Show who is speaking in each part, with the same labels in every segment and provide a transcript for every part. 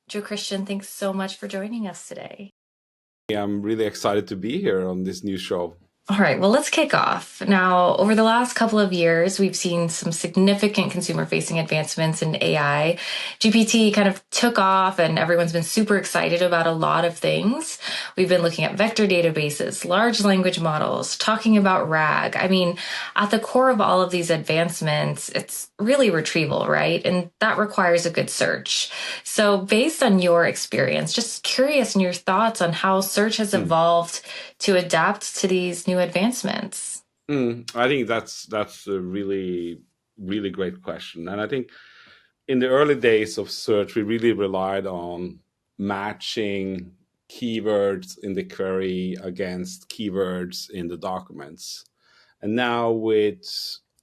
Speaker 1: Jo Kristian, thanks so much for joining us today.
Speaker 2: I'm really excited to be here on this new show.
Speaker 1: All right, well, let's kick off. Now, over the last couple of years, we've seen some significant consumer-facing advancements in AI. GPT kind of took off, and everyone's been super excited about a lot of things. We've been looking at vector databases, large language models, talking about RAG. I mean, at the core of all of these advancements, it's really retrieval, right? And that requires a good search. So based on your experience, just curious in your thoughts on how search has evolved to adapt to these new advancements.
Speaker 2: I think that's a really great question, and I think in the early days of search, we really relied on matching keywords in the query against keywords in the documents, and now with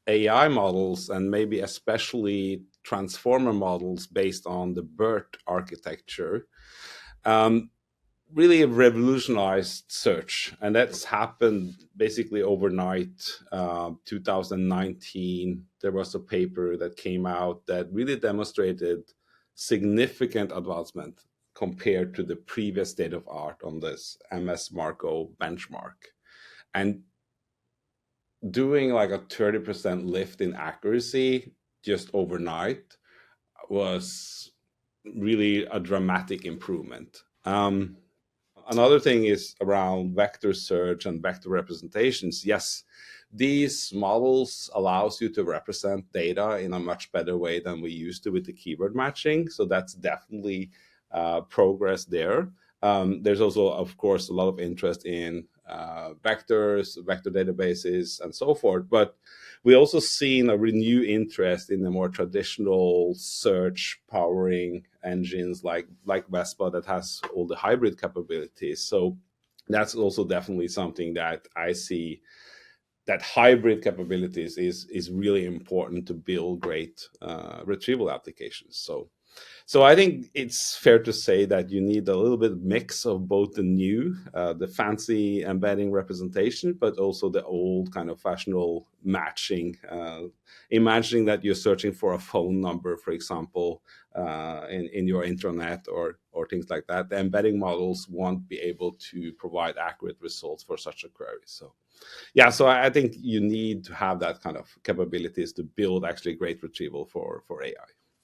Speaker 2: AI models and maybe especially transformer models based on the BERT architecture. Really revolutionized search, and that's happened basically overnight. 2019, there was a paper that came out that really demonstrated significant advancement compared to the previous state of art on this MS Marco benchmark, and doing like a 30% lift in accuracy just overnight was really a dramatic improvement. Another thing is around vector search and vector representations. Yes, these models allows you to represent data in a much better way than we used to with the keyword matching. So that's definitely progress there. There's also, of course, a lot of interest in vectors, vector databases, and so forth. But we also seen a renewed interest in the more traditional search powering engines like Vespa that has all the hybrid capabilities. So that's also definitely something that I see, that hybrid capabilities is really important to build great retrieval applications. So I think it's fair to say that you need a little bit mix of both the new, the fancy embedding representation, but also the old kind of fashionable matching. Imagining that you're searching for a phone number, for example, in your intranet or things like that. The embedding models won't be able to provide accurate results for such a query. So yeah, so I think you need to have that kind of capabilities to build actually great retrieval for AI.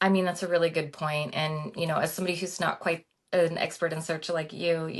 Speaker 1: I mean, that's a really good point. And, as somebody who's not quite an expert in search like you,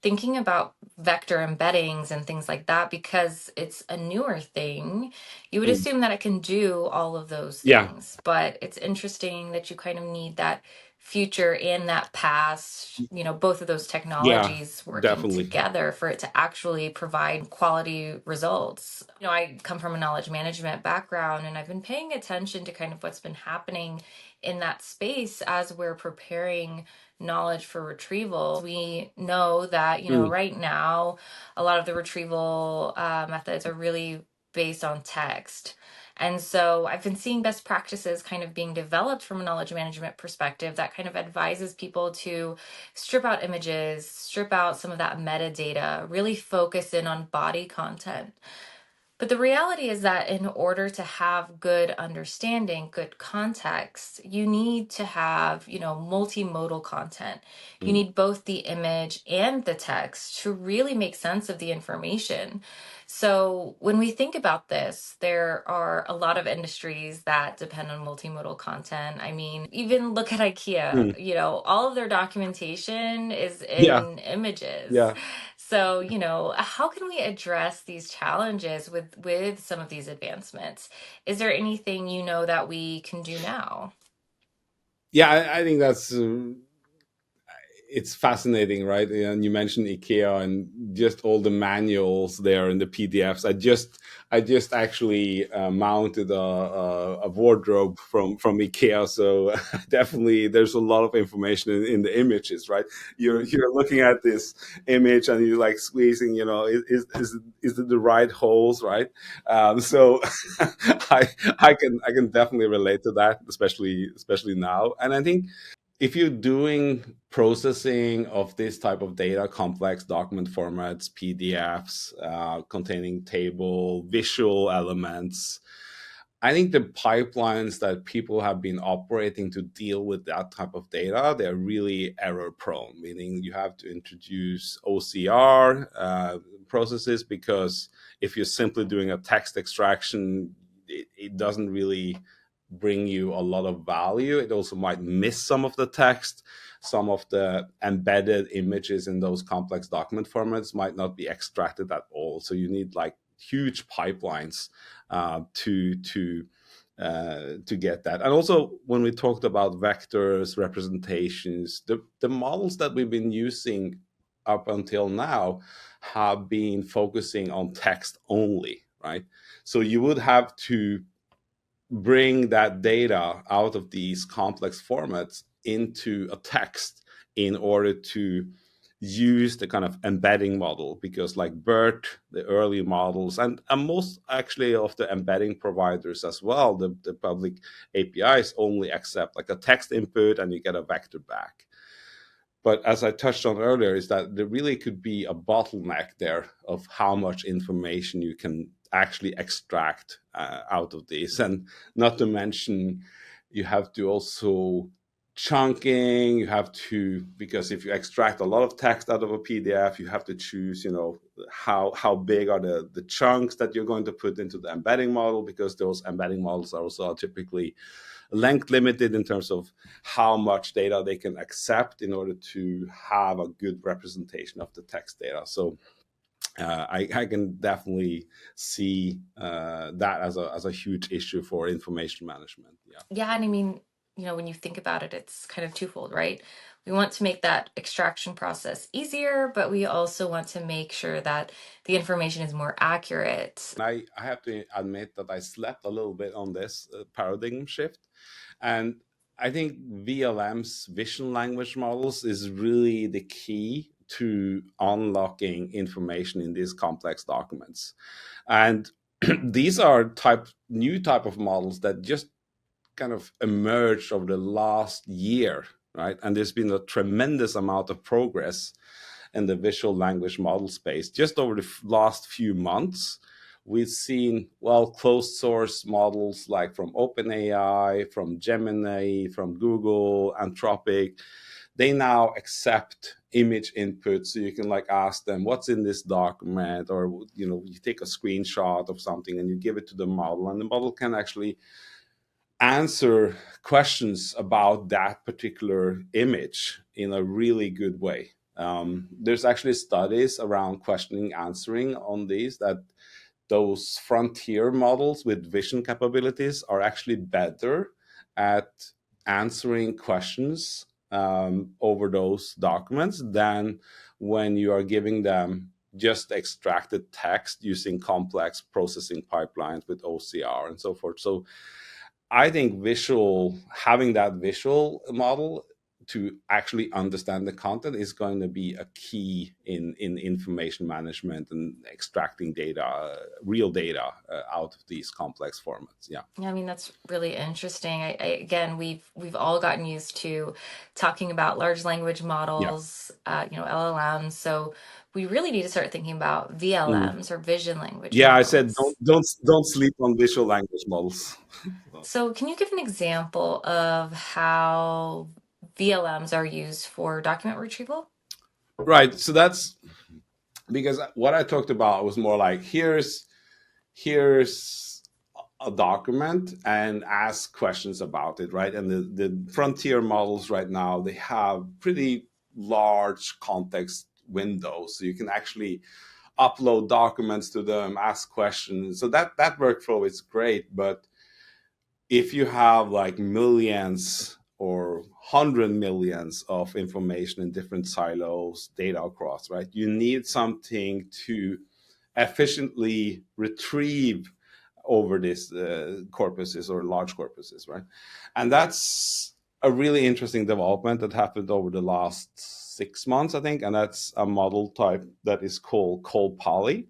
Speaker 1: thinking about vector embeddings and things like that, because it's a newer thing, you would assume that it can do all of those
Speaker 2: Yeah,
Speaker 1: things. But it's interesting that you kind of need that future and that past, both of those
Speaker 2: yeah,
Speaker 1: technologies working
Speaker 2: definitely.
Speaker 1: together for it to actually provide quality results. I come from a knowledge management background, and I've been paying attention to kind of what's been happening in that space as we're preparing knowledge for retrieval. We know that, right now, a lot of the retrieval methods are really based on text. And so I've been seeing best practices kind of being developed from a knowledge management perspective that kind of advises people to strip out images, strip out some of that metadata, really focus in on body content. But the reality is that in order to have good understanding, good context, you need to have, multimodal content. You need both the image and the text to really make sense of the information. So when we think about this, there are a lot of industries that depend on multimodal content. I mean, even look at IKEA, all of their documentation is
Speaker 2: Yeah,
Speaker 1: in images.
Speaker 2: yeah.
Speaker 1: So, how can we address these challenges with some of these advancements? Is there anything that we can do now?
Speaker 2: Yeah, I think that's it's fascinating, right? And you mentioned IKEA and just all the manuals there in the PDFs. I just actually mounted a wardrobe from IKEA, so definitely there's a lot of information in the images, right? You're looking at this image and you're like squeezing, is it the right holes, right? So I can definitely relate to that, especially now, and I think if you're doing processing of this type of data, complex document formats, PDFs containing table, visual elements, I think the pipelines that people have been operating to deal with that type of data, they're really error prone, meaning you have to introduce OCR processes, because if you're simply doing a text extraction, it doesn't really bring you a lot of value. It also might miss some of the text. Some of the embedded images in those complex document formats might not be extracted at all. So you need like huge pipelines to get that. And also, when we talked about vectors, representations, the models that we've been using up until now have been focusing on text only, right? So you would have to bring that data out of these complex formats into a text in order to use the kind of embedding model, because like BERT, the early models, and most actually of the embedding providers as well, the public APIs only accept like a text input and you get a vector back. But as I touched on earlier, is that there really could be a bottleneck there of how much information you can actually extract out of this. And not to mention, you have to also chunking, you have to, because if you extract a lot of text out of a PDF, you have to choose, how big are the chunks that you're going to put into the embedding model, because those embedding models are also typically length limited in terms of how much data they can accept in order to have a good representation of the text data. So I can definitely see that as a huge issue for information management.
Speaker 1: Yeah, and I mean, when you think about it, it's kind of twofold, right? We want to make that extraction process easier, but we also want to make sure that the information is more accurate.
Speaker 2: I have to admit that I slept a little bit on this paradigm shift. And I think VLMs, vision language models, is really the key to unlocking information in these complex documents. And these are new type of models that just kind of emerged over the last year, right? And there's been a tremendous amount of progress in the visual language model space just over the last few months. We've seen closed source models like from OpenAI, from Gemini, from Google, Anthropic. They now accept image input, so you can ask them what's in this document, or you take a screenshot of something and you give it to the model, and the model can actually answer questions about that particular image in a really good way. There's actually studies around questioning, answering on these, that those frontier models with vision capabilities are actually better at answering questions over those documents than when you are giving them just extracted text using complex processing pipelines with OCR and so forth. So I think having that visual model to actually understand the content is going to be a key in information management and extracting data, real data out of these complex formats. Yeah.
Speaker 1: I mean, that's really interesting. Again, we've all gotten used to talking about large language models, LLMs. So we really need to start thinking about VLMs or vision language
Speaker 2: Yeah,
Speaker 1: models.
Speaker 2: I said don't sleep on visual language models.
Speaker 1: So can you give an example of how VLMs are used for document retrieval?
Speaker 2: Right. So that's because what I talked about was more like here's a document and ask questions about it, right? And the frontier models right now, they have pretty large context windows, so you can actually upload documents to them, ask questions. So that workflow is great. But if you have millions or 100 millions of information in different silos, data across, right? You need something to efficiently retrieve over these corpuses or large corpuses, right? And that's a really interesting development that happened over the last 6 months, I think. And that's a model type that is called ColPali.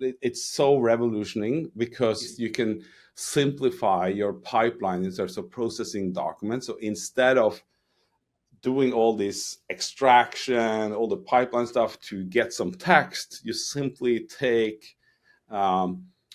Speaker 2: It's so revolutionary because you can simplify your pipeline in terms of processing documents. So instead of doing all this extraction, all the pipeline stuff to get some text, you simply take a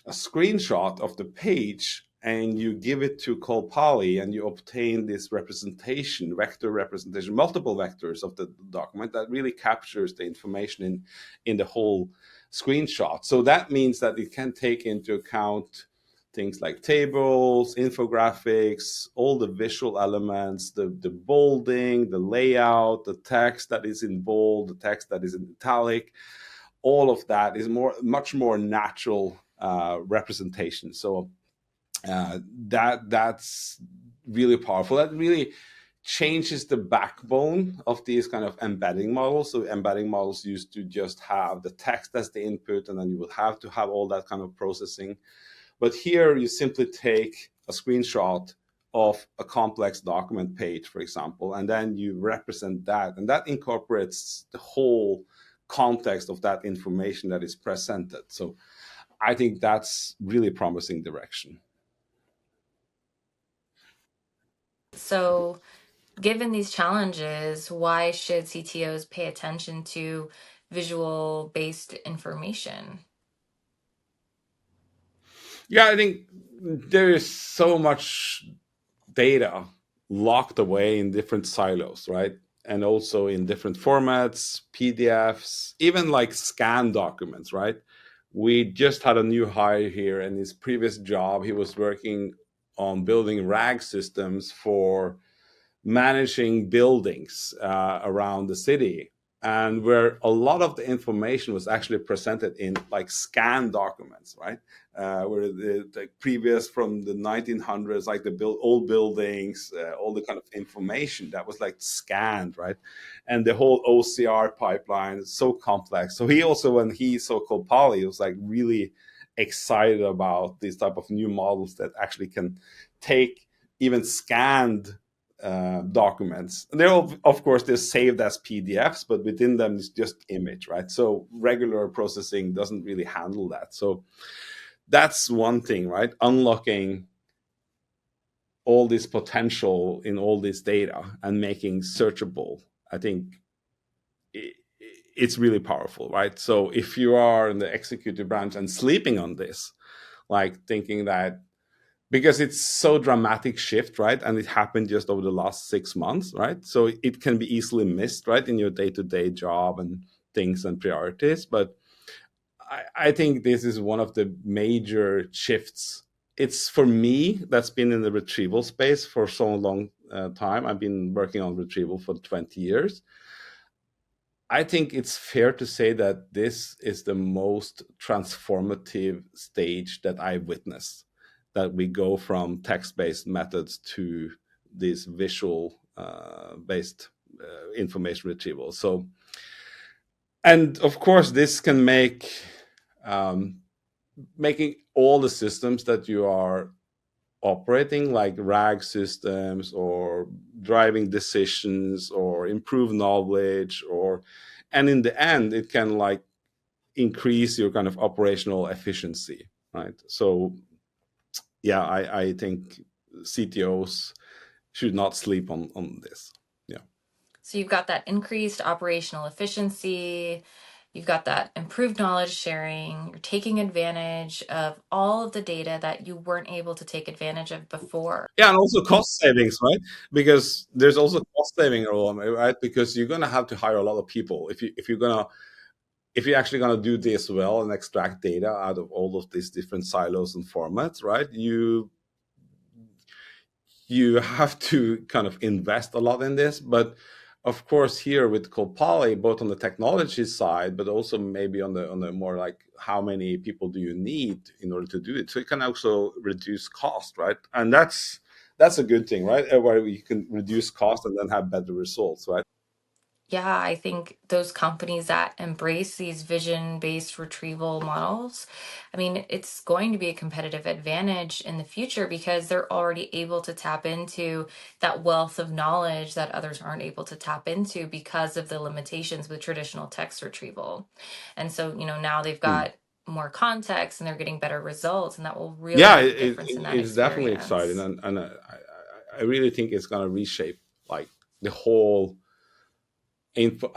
Speaker 2: screenshot of the page and you give it to ColPali, and you obtain this representation, vector representation, multiple vectors of the document that really captures the information in the whole screenshot. So that means that it can take into account things like tables, infographics, all the visual elements, the bolding, the layout, the text that is in bold, the text that is in italic. All of that is much more natural representation. So that's really powerful. That really changes the backbone of these kind of embedding models. So embedding models used to just have the text as the input, and then you would have to have all that kind of processing. But here you simply take a screenshot of a complex document page, for example, and then you represent that, and that incorporates the whole context of that information that is presented. So I think that's really promising direction.
Speaker 1: So, given these challenges, why should CTOs pay attention to visual based information?
Speaker 2: Yeah, I think there is so much data locked away in different silos, right? And also in different formats, PDFs, even like scan documents, right? We just had a new hire here, and his previous job, he was working on building RAG systems for managing buildings around the city, and where a lot of the information was actually presented in like scanned documents, right? Where the previous from the 1900s, like the old buildings, all the kind of information that was like scanned, right? And the whole OCR pipeline is so complex. So he also, when he saw ColPali, he was like really excited about these type of new models that actually can take even scanned documents. They're of course they're saved as PDFs, but within them is just image, right? So regular processing doesn't really handle that. So that's one thing, right? Unlocking all this potential in all this data and making searchable. I think it's really powerful, right? So if you are in the executive branch and sleeping on this, like thinking that because it's so dramatic shift, right? And it happened just over the last 6 months, right? So it can be easily missed, right, in your day-to-day job and things and priorities. But I think this is one of the major shifts. It's for me that's been in the retrieval space for so long time. I've been working on retrieval for 20 years. I think it's fair to say that this is the most transformative stage that I've witnessed, that we go from text-based methods to this visual based information retrieval. So, and of course, this can make making all the systems that you are operating, like RAG systems or driving decisions or improve knowledge, or, and in the end it can like increase your kind of operational efficiency, right? So yeah, I think CTOs should not sleep on this. Yeah.
Speaker 1: So, you've got that increased operational efficiency, you've got that improved knowledge sharing, you're taking advantage of all of the data that you weren't able to take advantage of before.
Speaker 2: Yeah, and also cost savings, right? Because there's also cost saving role, right? Because you're gonna have to hire a lot of people if you're actually gonna do this well and extract data out of all of these different silos and formats, right? You have to kind of invest a lot in this. But of course, here with ColPali, both on the technology side, but also maybe on the more like how many people do you need in order to do it. So it can also reduce cost, right? And that's a good thing, right? Where you can reduce cost and then have better results, right?
Speaker 1: Yeah, I think those companies that embrace these vision-based retrieval models, I mean, it's going to be a competitive advantage in the future because they're already able to tap into that wealth of knowledge that others aren't able to tap into because of the limitations with traditional text retrieval. And so, now they've
Speaker 2: Hmm.
Speaker 1: got more context and they're getting better results, and that will really
Speaker 2: Yeah,
Speaker 1: make a difference in that
Speaker 2: it's definitely exciting,
Speaker 1: experience.
Speaker 2: and I really think it's going to reshape like the whole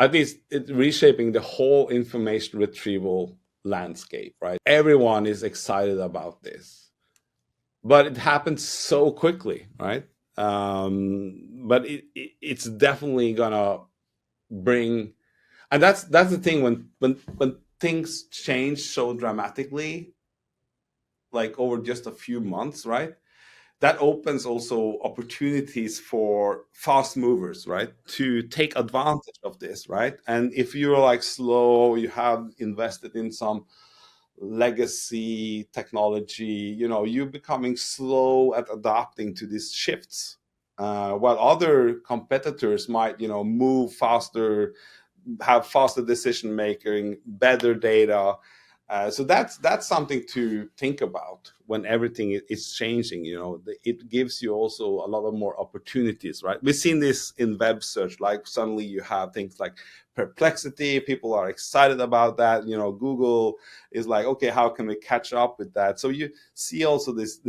Speaker 2: at least it's reshaping the whole information retrieval landscape, right? Everyone is excited about this. but it happens so quickly, right? But it's definitely gonna bring, and that's the thing, when things change so dramatically, like over just a few months, right? That opens also opportunities for fast movers, right? To take advantage of this, right? And if you're like slow, you have invested in some legacy technology, you're becoming slow at adapting to these shifts. While other competitors might, move faster, have faster decision making, better data. So that's something to think about when everything is changing. It gives you also a lot of more opportunities, right? We've seen this in web search. Like suddenly you have things like perplexity. People are excited about that. Google is like, okay, how can we catch up with that? So you see also this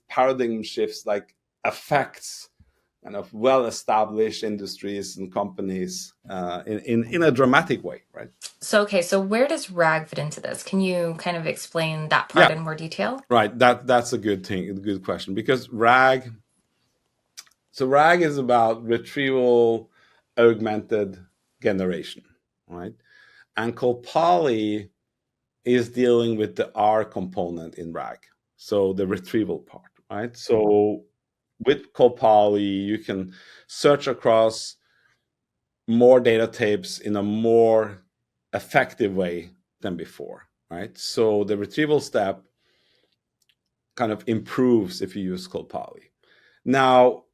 Speaker 2: paradigm shifts, like affects kind of well-established industries and companies in a dramatic way, right?
Speaker 1: So, okay, so where does RAG fit into this? Can you kind of explain that
Speaker 2: Yeah,
Speaker 1: part in more detail?
Speaker 2: right. That's a good thing, a good question, because RAG is about retrieval augmented generation, right? And ColPali is dealing with the R component in RAG, so the retrieval part, right? So with ColPali, you can search across more data types in a more effective way than before, right? So the retrieval step kind of improves if you use ColPali. Now,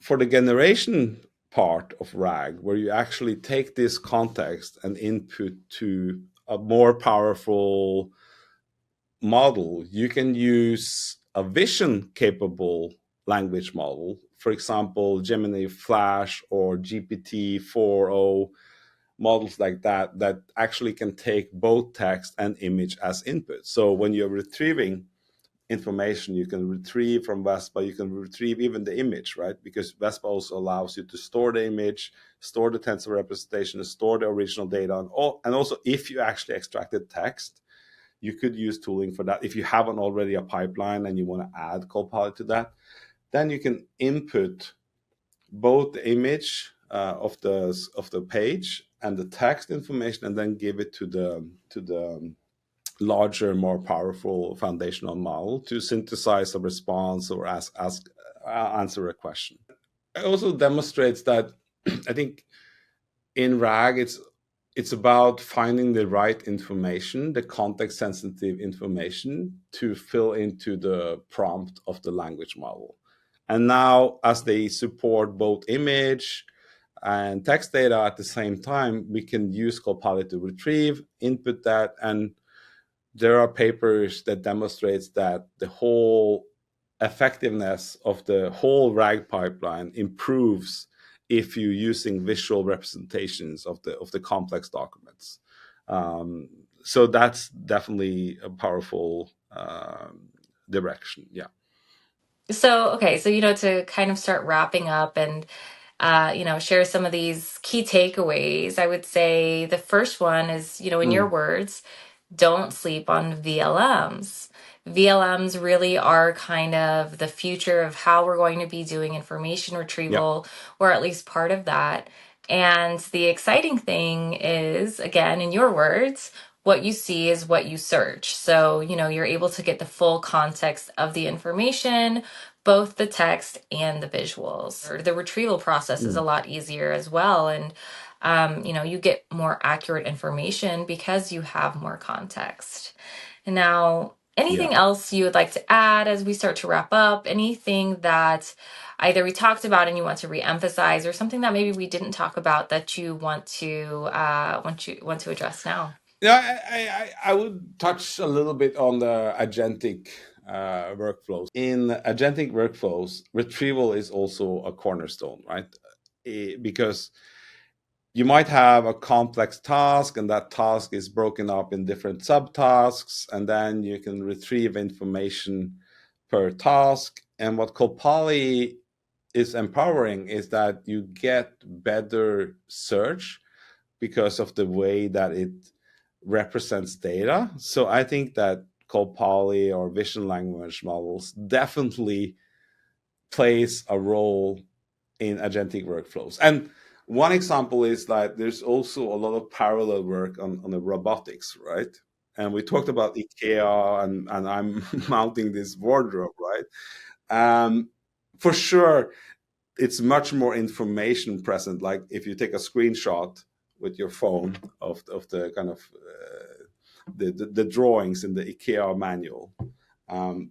Speaker 2: for the generation part of RAG, where you actually take this context and input to a more powerful model, you can use a vision capable language model, for example, Gemini Flash or GPT-4o, models like that actually can take both text and image as input. So when you're retrieving information, you can retrieve from Vespa, you can retrieve even the image, right? Because Vespa also allows you to store the image, store the tensor representation, store the original data, and also if you actually extracted text, you could use tooling for that. If you haven't already a pipeline and you want to add ColPali to that, then you can input both the image of the page and the text information, and then give it to the larger, more powerful foundational model to synthesize a response or answer a question. It also demonstrates that I think in RAG it's about finding the right information, the context sensitive information to fill into the prompt of the language model. And now, as they support both image and text data at the same time, we can use ColPali to retrieve, input that, and there are papers that demonstrates that the whole effectiveness of the whole RAG pipeline improves if you're using visual representations of the complex documents. So that's definitely a powerful direction. Yeah.
Speaker 1: So, okay, so, to kind of start wrapping up and, share some of these key takeaways, I would say the first one is, in your words, don't sleep on VLMs. VLMs really are kind of the future of how we're going to be doing information retrieval, or at least part of that. And the exciting thing is, again, in your words, what you see is what you search. So, you're able to get the full context of the information, both the text and the visuals. The retrieval process is a lot easier as well. And you get more accurate information because you have more context. And now, anything else you would like to add as we start to wrap up? Anything that either we talked about and you want to reemphasize, or something that maybe we didn't talk about that you want to address now?
Speaker 2: Yeah, I would touch a little bit on the agentic workflows. In agentic workflows, retrieval is also a cornerstone, right? Because you might have a complex task, and that task is broken up in different subtasks, and then you can retrieve information per task. And what ColPali is empowering is that you get better search because of the way that it represents data. So I think that ColPali or vision language models definitely plays a role in agentic workflows. And one example is that there's also a lot of parallel work on the robotics, right? And we talked about IKEA, and I'm mounting this wardrobe, right? For sure, it's much more information present. Like if you take a screenshot with your phone of the kind of the drawings in the IKEA manual,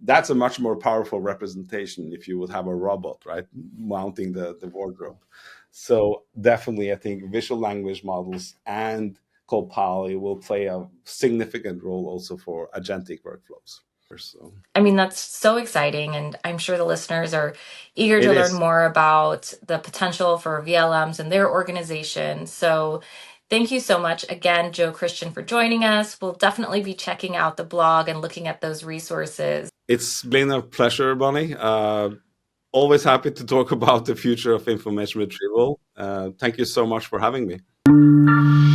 Speaker 2: that's a much more powerful representation if you would have a robot, right, mounting the wardrobe. So definitely, I think visual language models and ColPali will play a significant role also for agentic workflows. So
Speaker 1: I mean, that's so exciting. And I'm sure the listeners are eager
Speaker 2: it
Speaker 1: to learn
Speaker 2: is.
Speaker 1: more about the potential for VLMs and their organization. So thank you so much again, Jo Kristian, for joining us. We'll definitely be checking out the blog and looking at those resources.
Speaker 2: It's been a pleasure, Bonnie. Always happy to talk about the future of information retrieval. Thank you so much for having me.